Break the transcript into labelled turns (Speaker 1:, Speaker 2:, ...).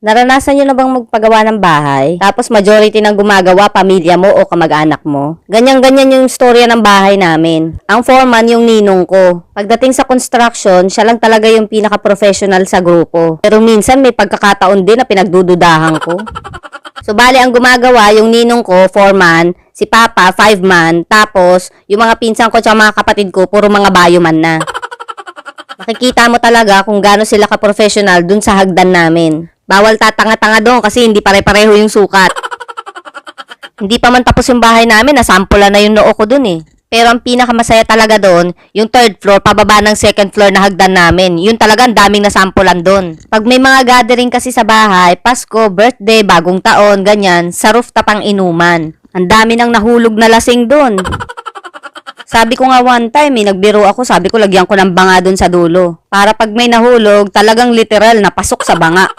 Speaker 1: Naranasan nyo na bang magpagawa ng bahay? Tapos majority ng gumagawa, pamilya mo o kamag-anak mo? Ganyan-ganyan yung storya ng bahay namin. Ang foreman yung ninong ko. Pagdating sa construction, siya lang talaga yung pinaka-professional sa grupo. Pero minsan may pagkakataon din na pinagdududahan ko. So bali ang gumagawa yung ninong ko, foreman, si Papa, 5-man, tapos yung mga pinsan ko at mga kapatid ko, puro mga bayoman na. Makikita mo talaga kung gaano sila ka-professional dun sa hagdan namin. Bawal tatanga-tanga doon kasi hindi pare-pareho yung sukat. Hindi pa man tapos yung bahay namin, nasampulan na yung noo ko doon eh. Pero ang pinakamasaya talaga doon, yung third floor, pababa ng second floor na hagdan namin. Yun talaga ang daming nasampulan doon. Pag may mga gathering kasi sa bahay, Pasko, birthday, bagong taon, ganyan, sa rooftop ang inuman. Ang dami nang nahulog na lasing doon. Sabi ko nga one time, nagbiro ako, sabi ko lagyan ko ng banga doon sa dulo. Para pag may nahulog, talagang literal na pasok sa banga.